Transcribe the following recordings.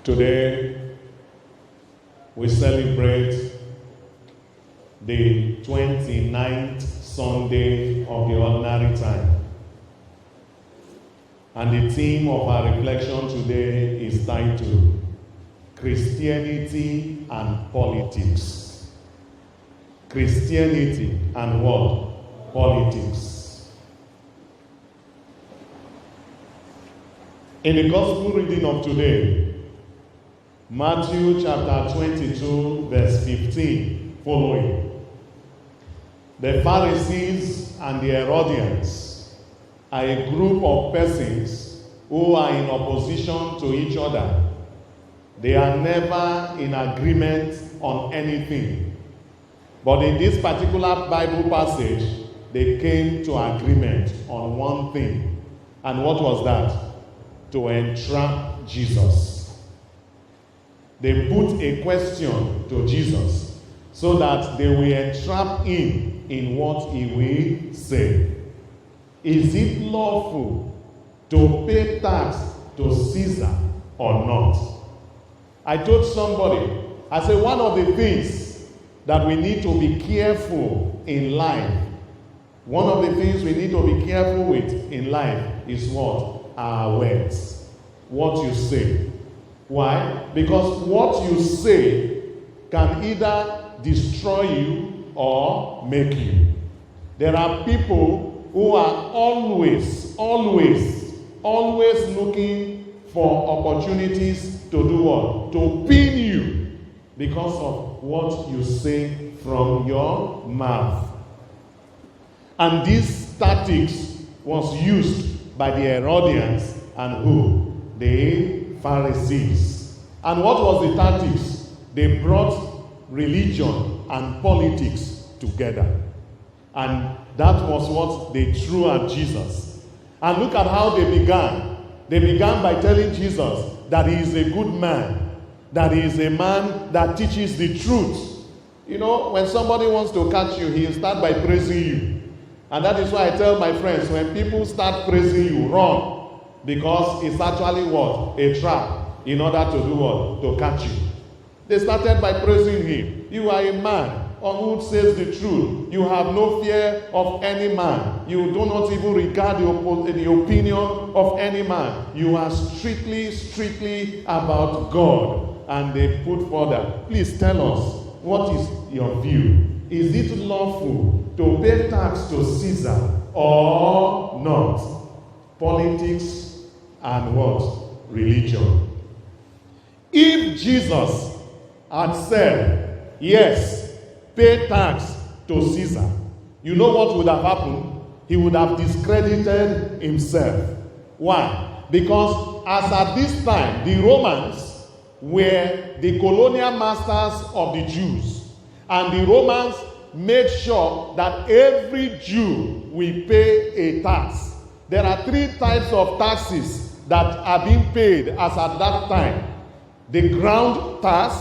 Today, we celebrate the 29th Sunday of the ordinary time. And the theme of our reflection today is titled, Christianity and Politics. Christianity and what? Politics. In the gospel reading of today, Matthew chapter 22, verse 15, following. The Pharisees and the Herodians are a group of persons who are in opposition to each other. They are never in agreement on anything. But in this particular Bible passage, they came to agreement on one thing. And what was that? To entrap Jesus. They put a question to Jesus so that they will entrap him in what he will say. Is it lawful to pay tax to Caesar or not? I told somebody, I said one of the things that we need to be careful in life, one of the things we need to be careful with in life is what? Our words. What you say. Why? Because what you say can either destroy you or make you. There are people who are always looking for opportunities to do what? To pin you because of what you say from your mouth. And this tactics was used by the Herodians and who? The Pharisees. And what was the tactics? They brought religion and politics together. And that was what they threw at Jesus. And look at how they began. They began by telling Jesus that he is a good man, that he is a man that teaches the truth. You know, when somebody wants to catch you, he'll start by praising you. And that is why I tell my friends, when people start praising you, run. Because it's actually what? A trap in order to do what? To catch you. They started by praising him. You are a man on who says the truth. You have no fear of any man. You do not even regard the opinion of any man. You are strictly about God. And they put further, please tell us, what is your view? Is it lawful to pay tax to Caesar or not? Politics and what? Religion. If Jesus had said, yes, pay tax to Caesar, you know what would have happened? He would have discredited himself. Why? Because as at this time, the Romans were the colonial masters of the Jews. And the Romans made sure that every Jew will pay a tax. There are 3 types of taxes that are being paid as at that time. The ground tax,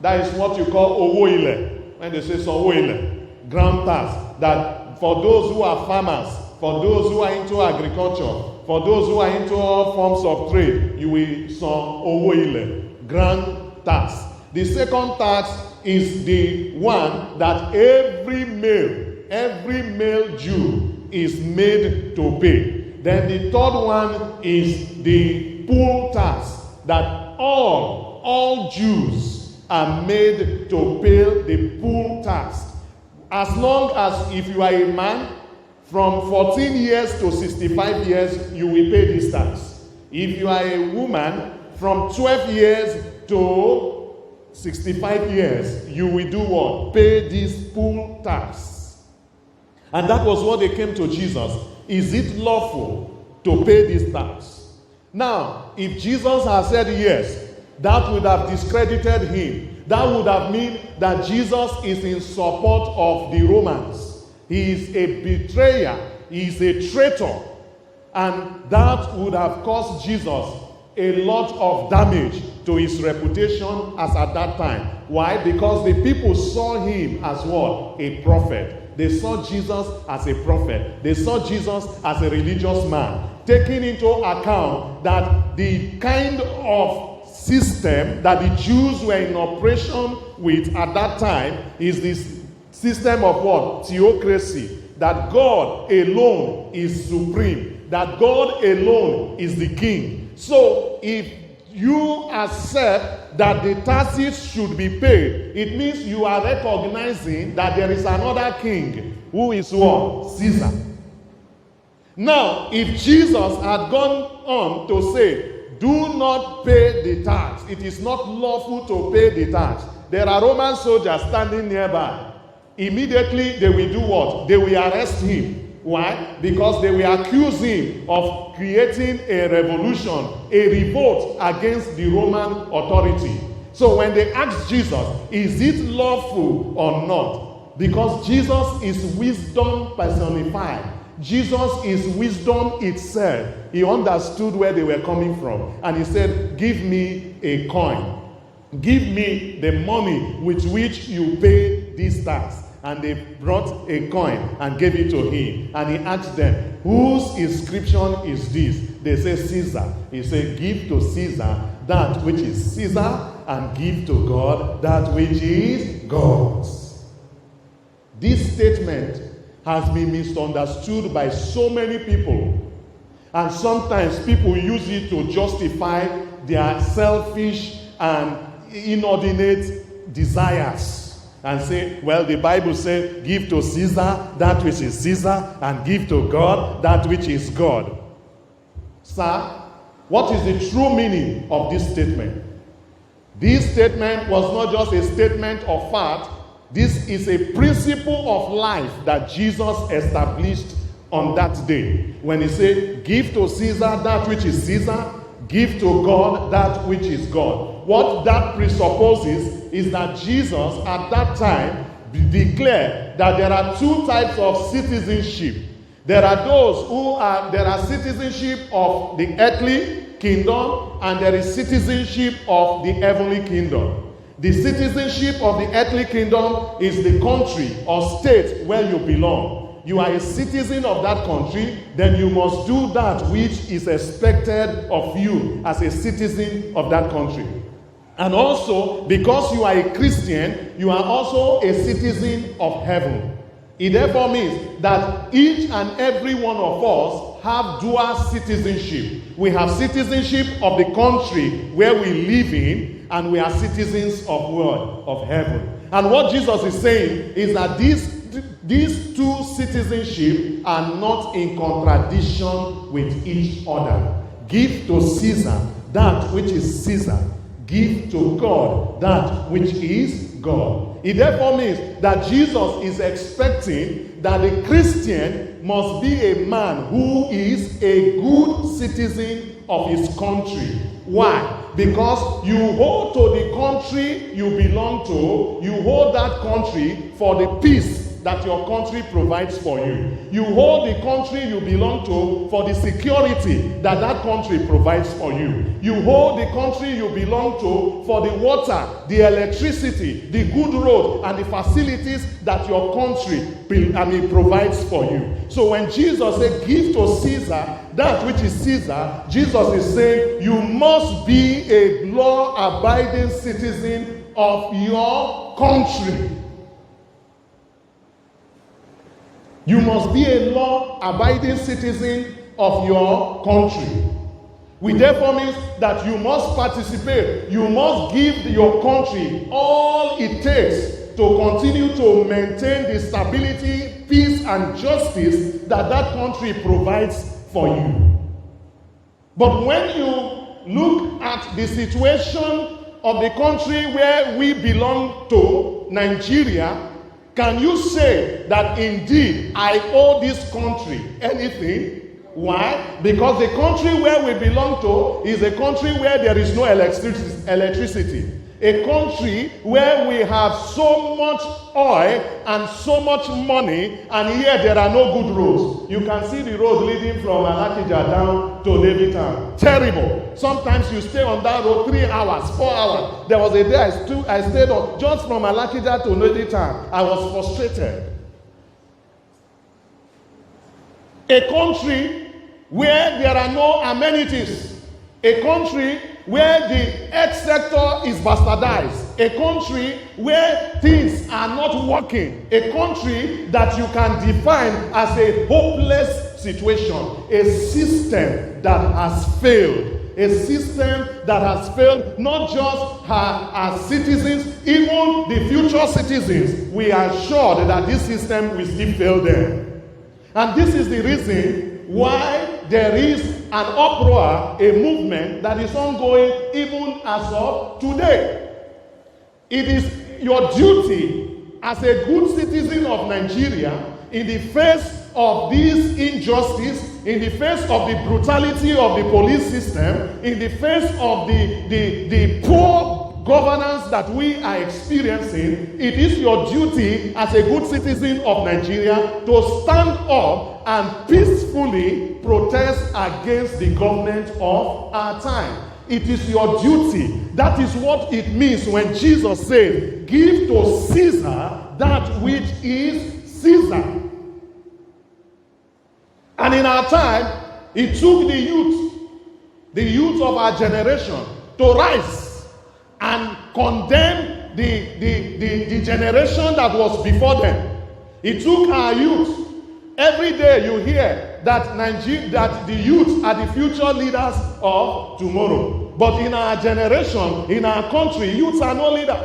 that is what you call owoile. When they say so owoile, ground tax, that for those who are farmers, for those who are into agriculture, for those who are into all forms of trade, you will some owoile, ground tax. The second tax is the one that every male Jew is made to pay. Then the third one is the poll tax, that all Jews are made to pay the poll tax. As long as if you are a man, from 14 years to 65 years, you will pay this tax. If you are a woman, from 12 years to 65 years, you will do what? Pay this poll tax. And that was what they came to Jesus. Is it lawful to pay this tax? Now, if Jesus had said yes, that would have discredited him. That would have meant that Jesus is in support of the Romans. He is a betrayer. He is a traitor. And that would have caused Jesus a lot of damage to his reputation as at that time. Why? Because the people saw him as what? A prophet. They saw Jesus as a prophet. They saw Jesus as a religious man, taking into account that the kind of system that the Jews were in operation with at that time is this system of what? Theocracy. That God alone is supreme. That God alone is the king. So if you accept that the taxes should be paid, it means you are recognizing that there is another king who is what? Caesar. Now, if Jesus had gone on to say, do not pay the tax, it is not lawful to pay the tax, there are Roman soldiers standing nearby. Immediately they will do what? They will arrest him. Why? Because they will accuse him of creating a revolution, a revolt against the Roman authority. So when they ask Jesus, is it lawful or not? Because Jesus is wisdom personified. Jesus is wisdom itself. He understood where they were coming from. And he said, give me a coin. Give me the money with which you pay this tax. And they brought a coin and gave it to him. And he asked them, whose inscription is this? They say, Caesar. He said, give to Caesar that which is Caesar, and give to God that which is God's. This statement has been misunderstood by so many people. And sometimes people use it to justify their selfish and inordinate desires. And say, well, the Bible says, give to Caesar that which is Caesar, and give to God that which is God. Sir, what is the true meaning of this statement? This statement was not just a statement of fact. This is a principle of life that Jesus established on that day. When he said, give to Caesar that which is Caesar, give to God that which is God. What that presupposes is that Jesus at that time declared that there are two types of citizenship. There are those there are citizenship of the earthly kingdom, and there is citizenship of the heavenly kingdom. The citizenship of the earthly kingdom is the country or state where you belong. You are a citizen of that country, then you must do that which is expected of you as a citizen of that country. And also, because you are a Christian, you are also a citizen of heaven. It therefore means that each and every one of us have dual citizenship. We have citizenship of the country where we live in, and we are citizens of what? Of heaven. And what Jesus is saying is that these two citizenship are not in contradiction with each other. Give to Caesar that which is Caesar. Give to God that which is God. It therefore means that Jesus is expecting that the Christian must be a man who is a good citizen of his country. Why? Because you hold to the country you belong to. You hold that country for the peace that your country provides for you. You hold the country you belong to for the security that that country provides for you. You hold the country you belong to for the water, the electricity, the good road, and the facilities that your country provides for you. So when Jesus said, give to Caesar that which is Caesar, Jesus is saying you must be a law-abiding citizen of your country. You must be a law-abiding citizen of your country. Which therefore means that you must participate. You must give your country all it takes to continue to maintain the stability, peace, and justice that that country provides for you. But when you look at the situation of the country where we belong to, Nigeria, can you say that indeed I owe this country anything? Why? Because the country where we belong to is a country where there is no electricity. A country where we have so much oil and so much money, and here there are no good roads. You can see the road leading from Alakija down to Navy Town. Terrible. Sometimes you stay on that road 3 hours, 4 hours. There was a day I stayed on just from Alakija to Navy Town. I was frustrated. A country where there are no amenities. A country where the health sector is bastardized, a country where things are not working, a country that you can define as a hopeless situation, a system that has failed. A system that has failed not just our citizens, even the future citizens. We are sure that this system will still fail them. And this is the reason why there is an uproar, a movement that is ongoing even as of today. It is your duty as a good citizen of Nigeria, in the face of this injustice, in the face of the brutality of the police system, in the face of the poor governance that we are experiencing, it is your duty as a good citizen of Nigeria to stand up and peacefully protest against the government of our time. It is your duty. That is what it means when Jesus says, give to Caesar that which is Caesar. And in our time, it took the youth of our generation, to rise and condemn the generation that was before them. It took our youth. Every day you hear that the youth are the future leaders of tomorrow. But in our generation, in our country, youths are no leader.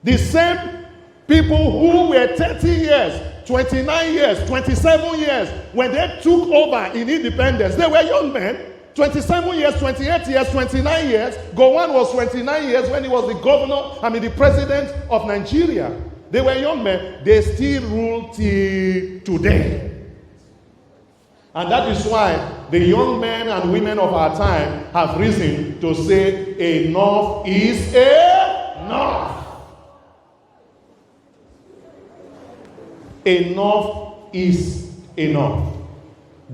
The same people who were 30 years, 29 years, 27 years, when they took over in independence, they were young men. 27 years, 28 years, 29 years. Gowon was 29 years when he was the president of Nigeria. They were young men. They still rule till today. And that is why the young men and women of our time have risen to say, enough is enough. Enough is enough.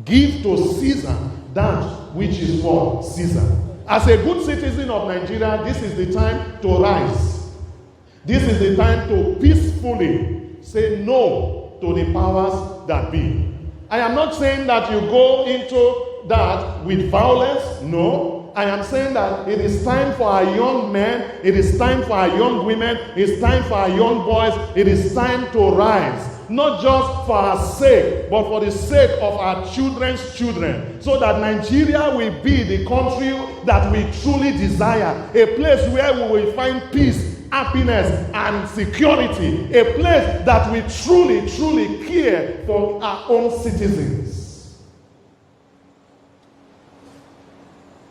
Give to Caesar that which is for Caesar. As a good citizen of Nigeria, this is the time to rise. This is the time to peacefully say no to the powers that be. I am not saying that you go into that with violence. No. I am saying that it is time for our young men, it is time for our young women, it is time for our young boys, it is time to rise. Not just for our sake, but for the sake of our children's children. So that Nigeria will be the country that we truly desire. A place where we will find peace, happiness, and security. A place that we truly, truly care for our own citizens.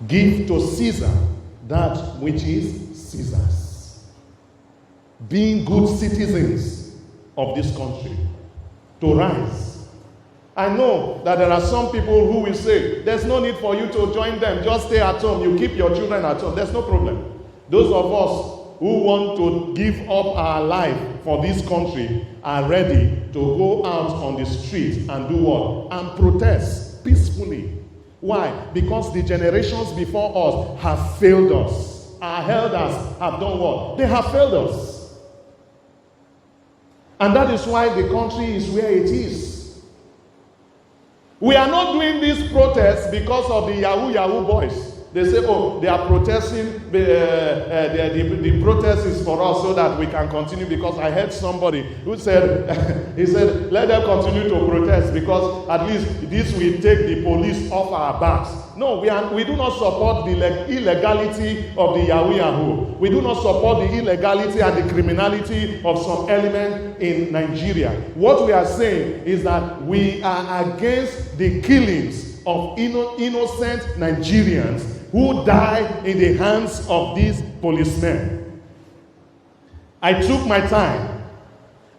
Give to Caesar that which is Caesar's. Being good citizens of this country. To rise. I know that there are some people who will say, there's no need for you to join them. Just stay at home. You keep your children at home. There's no problem. Those of us who want to give up our life for this country are ready to go out on the street and do what? And protest peacefully. Why? Because the generations before us have failed us. Our elders have done what? They have failed us. And that is why the country is where it is. We are not doing this protest because of the Yahoo boys. They say, oh, they are protesting, the protest is for us so that we can continue, because I heard somebody who said, he said, let them continue to protest because at least this will take the police off our backs. No, we do not support the illegality of the Yahoo. We do not support the illegality and the criminality of some element in Nigeria. What we are saying is that we are against the killings of innocent Nigerians who died in the hands of these policemen. I took my time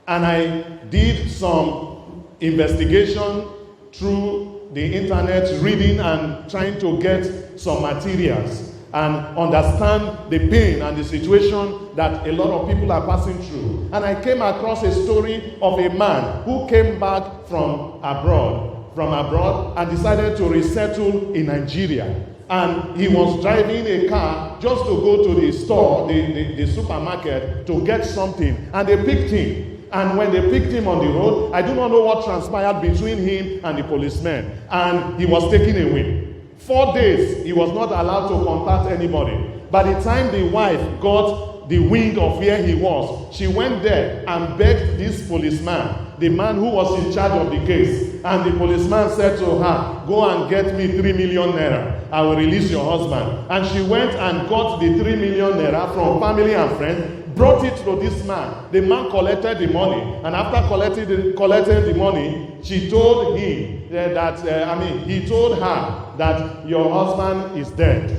and I did some investigation through the internet, reading and trying to get some materials and understand the pain and the situation that a lot of people are passing through. And I came across a story of a man who came back from abroad and decided to resettle in Nigeria. And he was driving a car just to go to the store, the supermarket, to get something. And they picked him. And when they picked him on the road, I do not know what transpired between him and the policeman. And he was taken away. 4 days, he was not allowed to contact anybody. By the time the wife got the wind of where he was, she went there and begged this policeman, the man who was in charge of the case. And the policeman said to her, go and get me 3 million naira. I will release your husband. And she went and got the 3 million naira from family and friends, brought it to this man. The man collected the money. And after collecting the money, she told him he told her that your husband is dead.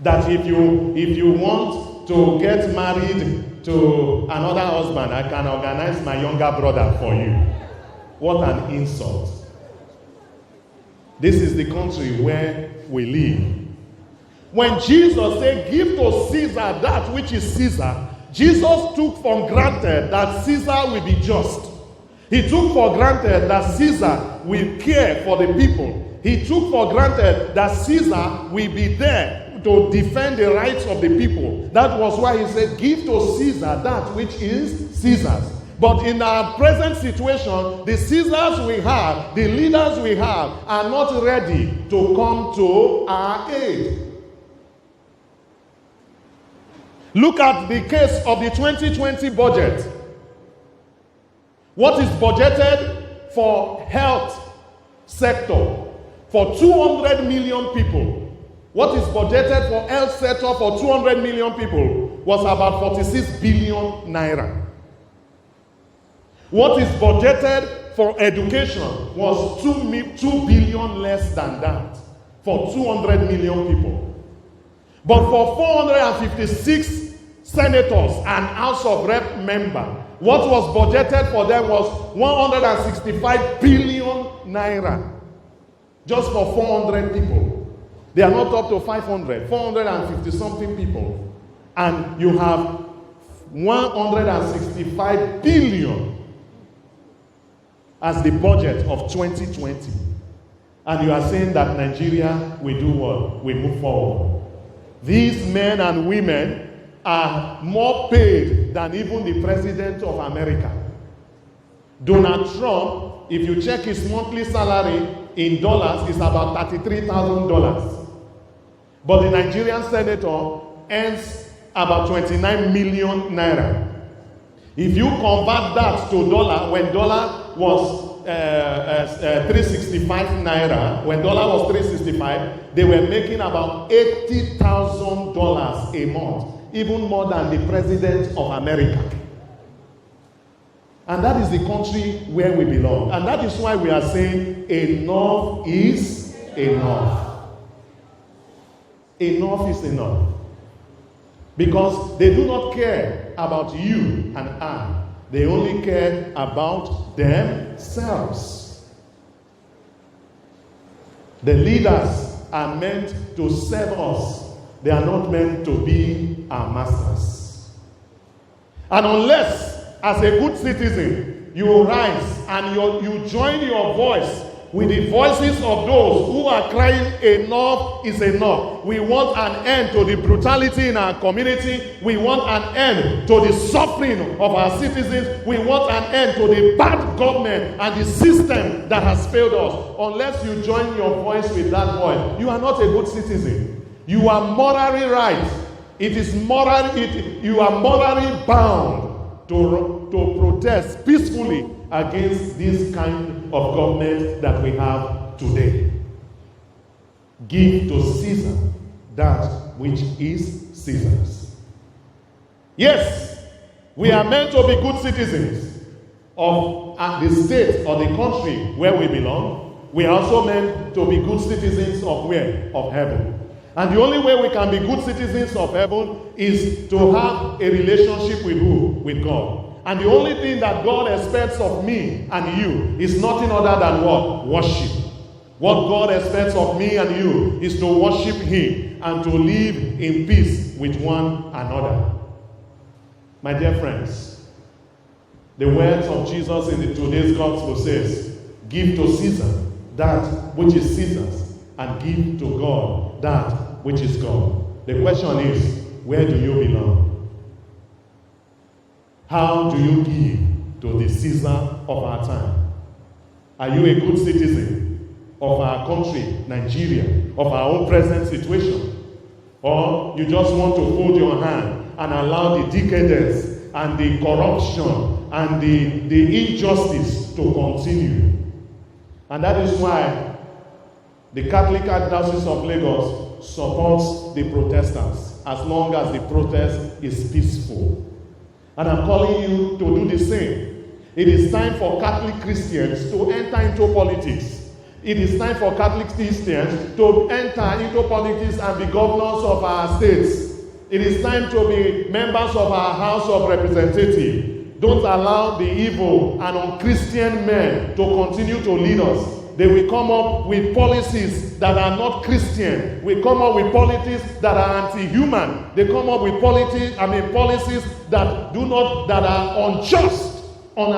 That if you want to get married to another husband, I can organize my younger brother for you. What an insult. This is the country where we live. When Jesus said, give to Caesar that which is Caesar, Jesus took for granted that Caesar will be just. He took for granted that Caesar will care for the people. He took for granted that Caesar will be there to defend the rights of the people. That was why he said, give to Caesar that which is Caesar's. But in our present situation, the Caesars we have, the leaders we have, are not ready to come to our aid. Look at the case of the 2020 budget. What is budgeted for health sector for 200 million people? What is budgeted for health sector for 200 million people was about 46 billion naira. What is budgeted for education was 2 billion less than that for 200 million people. But for 456 senators and House of Rep members, what was budgeted for them was 165 billion naira. Just for 400 people. They are not up to 500, 450 something people. And you have 165 billion as the budget of 2020. And you are saying that Nigeria will do what? We move forward. These men and women are more paid than even the president of America. Donald Trump, if you check his monthly salary in dollars, is about $33,000. But the Nigerian senator earns about 29 million naira. If you convert that to dollar, when dollar was 365 naira, when dollar was 365, they were making about $80,000 a month, even more than the president of America. And that is the country where we belong. And that is why we are saying enough is enough. Enough is enough. Because they do not care about you and I. They only care about themselves. The leaders are meant to serve us. They are not meant to be our masters. And unless, as a good citizen, you rise and you join your voice with the voices of those who are crying, enough is enough. We want an end to the brutality in our community. We want an end to the suffering of our citizens. We want an end to the bad government and the system that has failed us. Unless you join your voice with that voice, you are not a good citizen. You are morally right. You are morally bound to protest peacefully against this kind of government that we have today. Give to Caesar that which is Caesar's. Yes, we are meant to be good citizens of the state or the country where we belong. We are also meant to be good citizens of where? Of heaven. And the only way we can be good citizens of heaven is to have a relationship with who? With God. And the only thing that God expects of me and you is nothing other than what? Worship. What God expects of me and you is to worship Him and to live in peace with one another. My dear friends, the words of Jesus in today's gospel says, give to Caesar that which is Caesar's and give to God that which is God. The question is, where do you belong? How do you give to the Caesar of our time? Are you a good citizen? of our country, Nigeria, of our own present situation. Or you just want to hold your hand and allow the decadence and the corruption and the injustice to continue. And that is why the Catholic Archdiocese of Lagos supports the protesters as long as the protest is peaceful. And I'm calling you to do the same. It is time for Catholic Christians to enter into politics. It is time for Catholic Christians to enter into politics and be governors of our states. It is time to be members of our House of Representatives. Don't allow the evil and unchristian men to continue to lead us. They will come up with policies that are not Christian. We come up with policies that are anti-human. They come up with policies that are unjust on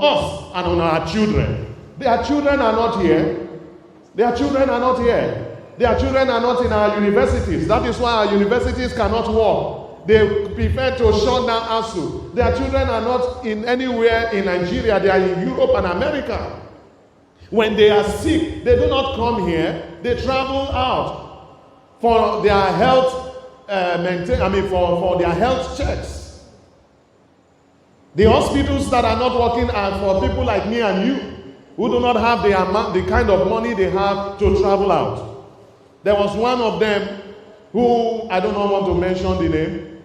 us and on our children. Their children are not here. Their children are not here. Their children are not in our universities. That is why our universities cannot work. They prefer to shut down ASU. Their children are not in anywhere in Nigeria. They are in Europe and America. When they are sick, they do not come here. They travel out for their health for their health checks. The hospitals that are not working are for people like me and you, who do not have the kind of money they have to travel out. There was one of them who, I do not want to mention the name.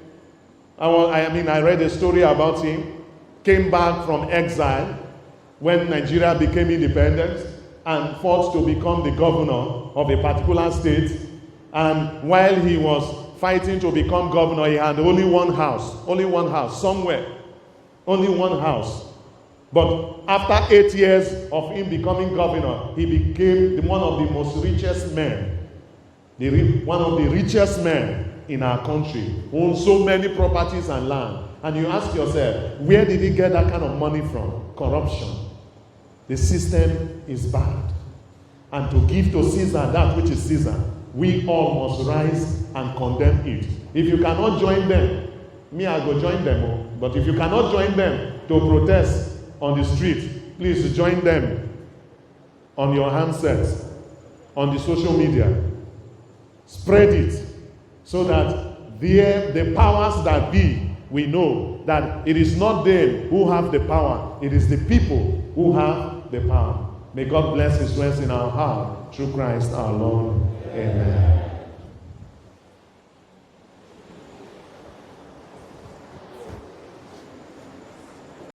I read a story about him, came back from exile when Nigeria became independent and fought to become the governor of a particular state. And while he was fighting to become governor, he had only one house somewhere, only one house. But after 8 years of him becoming governor, he became one of the most richest men, one of the richest men in our country, who owns so many properties and land. And you ask yourself, where did he get that kind of money from? Corruption. The system is bad. And to give to Caesar that which is Caesar, we all must rise and condemn it. If you cannot join them, I go join them. But if you cannot join them to protest on the street, please join them on your handsets, on the social media. Spread it so that the powers that be, we know that it is not them who have the power, it is the people who have the power. May God bless his words in our heart through Christ our Lord. Amen.